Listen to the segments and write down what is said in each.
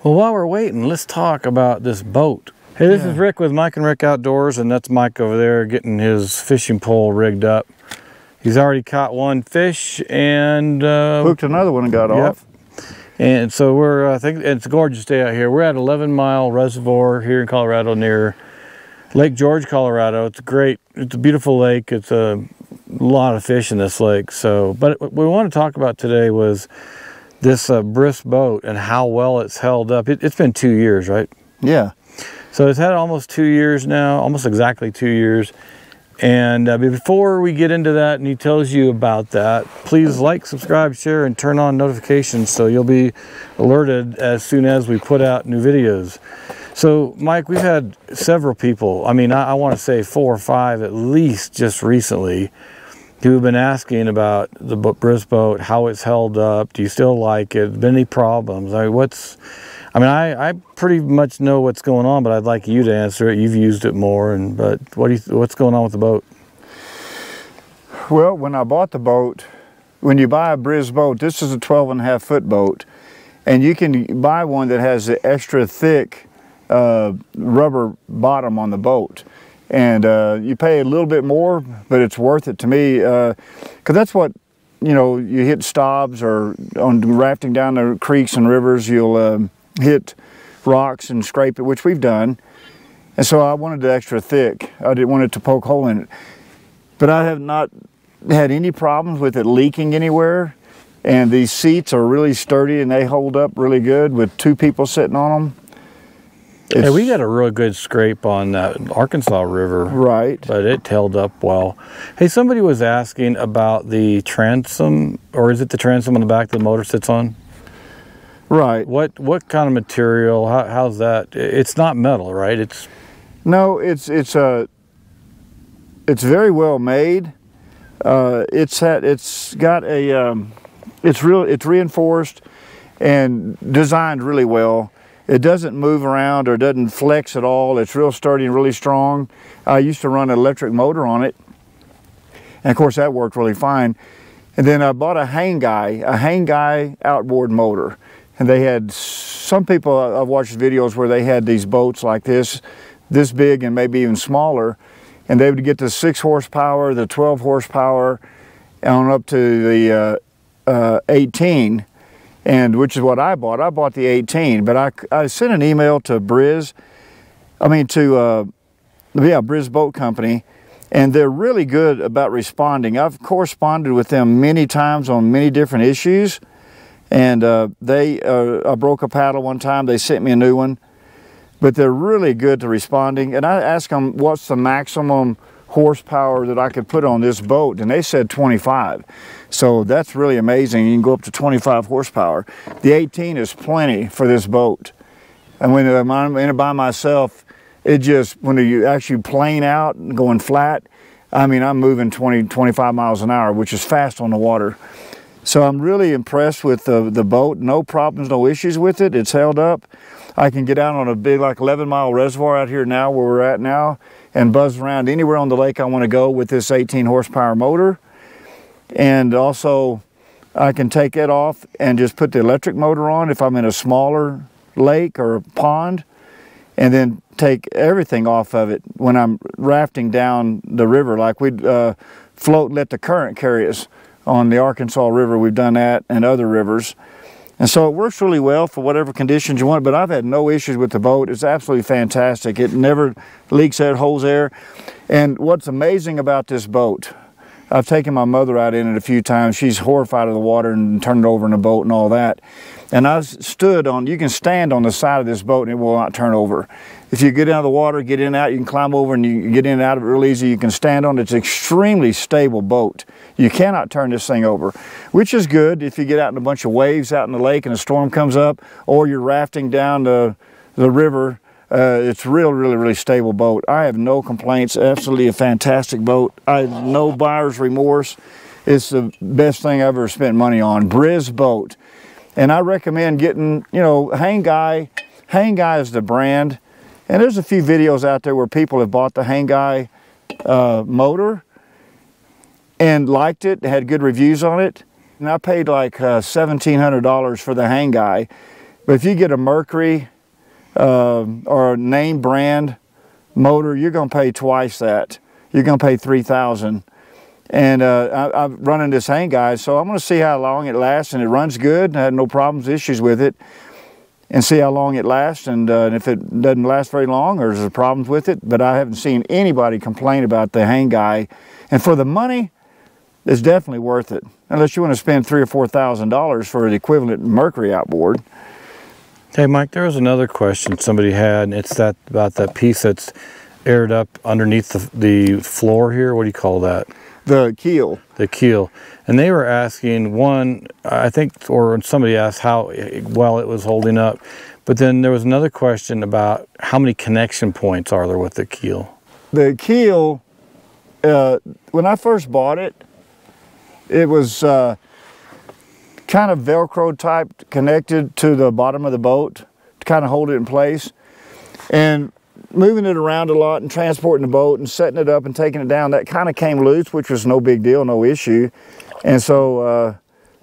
Well, while we're waiting, let's talk about this boat. Hey, this is Rick with Mike and Rick Outdoors, and that's Mike over there getting his fishing pole rigged up. He's already caught one fish and hooked another one and got off. And so we're, I think it's a gorgeous day out here. We're at 11 Mile Reservoir here in Colorado near Lake George, Colorado. It's great. It's a beautiful lake. It's a lot of fish in this lake. So, but what we want to talk about today was this BRIS boat and how well it's held up. It's been 2 years, right? Yeah. So it's had almost 2 years now, almost exactly 2 years. And before we get into that and he tells you about that, please like, subscribe, share, and turn on notifications so you'll be alerted as soon as we put out new videos. So Mike, we've had several people, I mean, I want to say 4 or 5 at least just recently, who have been asking about the BRIS boat, how it's held up, do you still like it, been any problems? I pretty much know what's going on, but I'd like you to answer it. You've used it more, but what's going on with the boat? Well, when I bought the boat, when you buy a BRIS boat, this is a 12.5-foot boat, and you can buy one that has the extra thick rubber bottom on the boat. And you pay a little bit more, but it's worth it to me, because that's what, you know, you hit stobs or on rafting down the creeks and rivers, you'll hit rocks and scrape it, which we've done. And so I wanted it extra thick. I didn't want it to poke a hole in it. But I have not had any problems with it leaking anywhere. And these seats are really sturdy and they hold up really good with 2 people sitting on them. Hey, we got a real good scrape on that Arkansas River. Right. But it held up well. Hey, somebody was asking about the transom, or is it the transom on the back that the motor sits on? Right. What kind of material? How's that? It's not metal, right? No, it's very well made. It's reinforced and designed really well. It doesn't move around or doesn't flex at all. It's real sturdy and really strong. I used to run an electric motor on it, and of course that worked really fine. And then I bought a Hangkai outboard motor. And they had, some people, I've watched videos where they had these boats like this big and maybe even smaller, and they would get the 6 horsepower, the 12 horsepower, on up to the 18, and which is what I bought. I bought the 18, but I sent an email to BRIS Boat Company, and they're really good about responding. I've corresponded with them many times on many different issues. And I broke a paddle one time, they sent me a new one. But they're really good to responding. And I asked them what's the maximum horsepower that I could put on this boat, and they said 25. So that's really amazing. You can go up to 25 horsepower. The 18 is plenty for this boat. And when I'm in it by myself, it just, when you actually plane out and going flat, I mean, I'm moving 20, 25 miles an hour, which is fast on the water. So I'm really impressed with the boat. No problems, no issues with it. It's held up. I can get out on a big, like 11-mile reservoir out here now where we're at now and buzz around anywhere on the lake I want to go with this 18 horsepower motor. And also I can take it off and just put the electric motor on if I'm in a smaller lake or pond, and then take everything off of it when I'm rafting down the river, like we'd float and let the current carry us. On the Arkansas River, we've done that, and other rivers. And so it works really well for whatever conditions you want, but I've had no issues with the boat. It's absolutely fantastic. It never leaks air, holds air. And what's amazing about this boat, I've taken my mother out in it a few times. She's horrified of the water and turned it over in a boat and all that. And I've stood on, you can stand on the side of this boat and it will not turn over. If you get out of the water, get in and out, you can climb over and you can get in and out of it real easy. You can stand on it. It's an extremely stable boat. You cannot turn this thing over, which is good if you get out in a bunch of waves out in the lake and a storm comes up, or you're rafting down the river. It's really stable boat. I have no complaints. Absolutely a fantastic boat. I have no buyer's remorse. It's the best thing I've ever spent money on. BRIS boat. And I recommend getting, you know, Hangkai. Hangkai is the brand. And there's a few videos out there where people have bought the Hangkai motor and liked it, had good reviews on it. And I paid like $1,700 for the Hangkai. But if you get a Mercury or a name brand motor, you're going to pay twice that. You're going to pay $3,000. And I'm running this Hangkai, so I'm going to see how long it lasts, and it runs good. I had no problems, issues with it, and see how long it lasts, and if it doesn't last very long or there's problems with it. But I haven't seen anybody complain about the Hangkai, and for the money, it's definitely worth it. Unless you want to spend $3,000 or $4,000 for the equivalent Mercury outboard. Hey Mike, there was another question somebody had, and it's that about that piece that's aired up underneath the floor here. What do you call that? The keel. The keel. And they were asking, one, I think, or somebody asked how well it was holding up. But then there was another question about how many connection points are there with the keel? The keel, when I first bought it, it was kind of Velcro type connected to the bottom of the boat to kind of hold it in place. And moving it around a lot and transporting the boat and setting it up and taking it down, that kind of came loose, which was no big deal, no issue. And so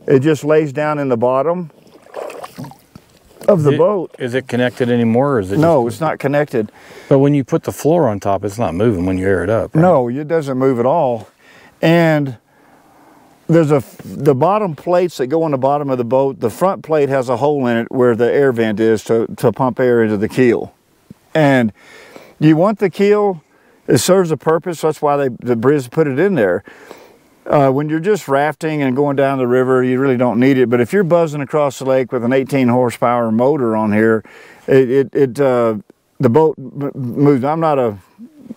it just lays down in the bottom of the boat. Is it connected anymore, or is it? No, it's not connected. But when you put the floor on top, it's not moving when you air it up, right? No, it doesn't move at all. And there's the bottom plates that go on the bottom of the boat. The front plate has a hole in it where the air vent is to pump air into the keel. And you want the keel, it serves a purpose. That's why the BRIS put it in there. When you're just rafting and going down the river, you really don't need it. But if you're buzzing across the lake with an 18 horsepower motor on here, the boat moves. I'm not a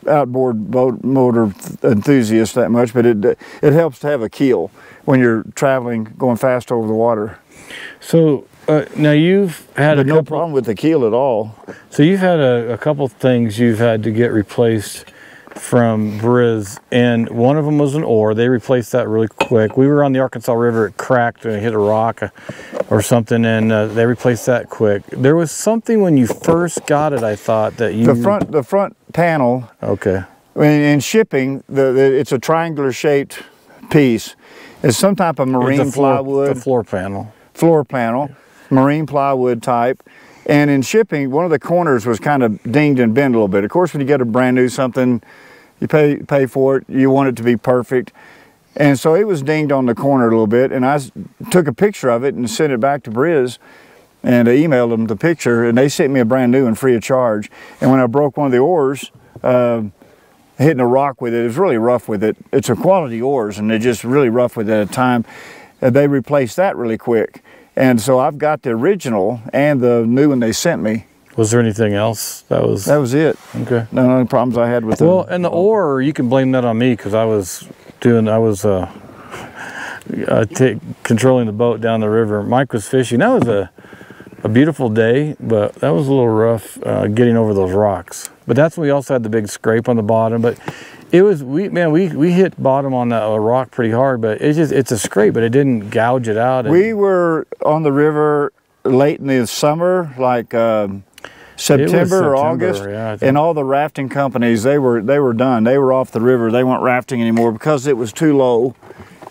outboard boat motor enthusiast that much, but it helps to have a keel when you're traveling, going fast over the water. So now you've had no problem with the keel at all. So you've had a couple things you've had to get replaced from BRIS, and one of them was an oar. They replaced that really quick. We were on the Arkansas River, it cracked and it hit a rock or something, and they replaced that quick. There was something when you first got it, I thought, that you... The front panel. Okay. In shipping, it's a triangular shaped piece. It's some type of marine plywood. The floor panel. Floor panel, marine plywood type. And in shipping, one of the corners was kind of dinged and bent a little bit. Of course, when you get a brand new something, you pay for it, you want it to be perfect. And so it was dinged on the corner a little bit, and I took a picture of it and sent it back to BRIS, and I emailed them the picture, and they sent me a brand new one free of charge. And when I broke one of the oars, hitting a rock with it was really rough with it. It's a quality oars, and they're just really rough with it at a time. They replaced that really quick. And so I've got the original and the new one they sent me. Was there anything else? That was it. Okay. None of the problems I had with it. Well, and the oar, you can blame that on me, because I was controlling the boat down the river. Mike was fishing. That was a beautiful day, but that was a little rough getting over those rocks. But that's when we also had the big scrape on the bottom. But it was, we hit bottom on that rock pretty hard, but it's a scrape, but it didn't gouge it out. We were on the river late in the summer, like September or August, yeah, and all the rafting companies, they were done. They were off the river. They weren't rafting anymore because it was too low.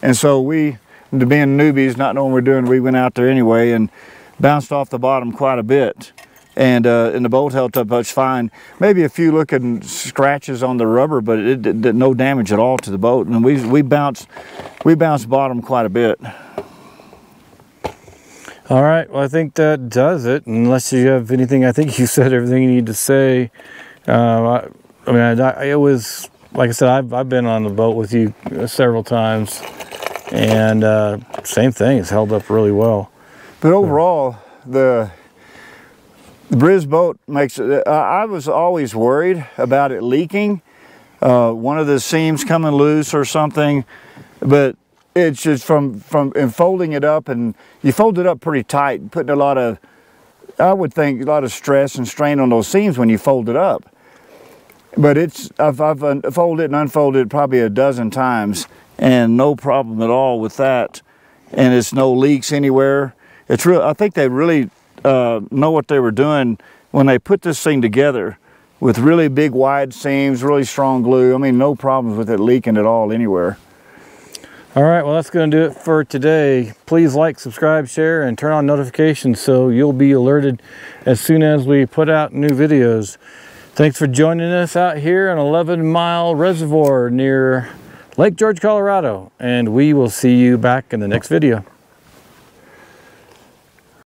And so we, being newbies, not knowing what we're doing, we went out there anyway and bounced off the bottom quite a bit. And the boat held up much fine. Maybe a few looking scratches on the rubber, but it did no damage at all to the boat. And we bounced bottom quite a bit. All right, well, I think that does it. Unless you have anything, I think you said everything you need to say. It was, like I said, I've been on the boat with you several times, and same thing, it's held up really well. But overall, the BRIS boat makes it, I was always worried about it leaking, one of the seams coming loose or something, but it's just from folding it up, and you fold it up pretty tight, putting a lot of, I would think, a lot of stress and strain on those seams when you fold it up. But I've folded and unfolded it probably a dozen times, and no problem at all with that, and it's no leaks anywhere. It's real. I think they really know what they were doing when they put this thing together with really big wide seams, really strong glue. I mean, no problems with it leaking at all anywhere. All right, well, that's going to do it for today. Please like, subscribe, share, and turn on notifications so you'll be alerted as soon as we put out new videos. Thanks for joining us out here on 11-mile reservoir near Lake George, Colorado, and we will see you back in the next video.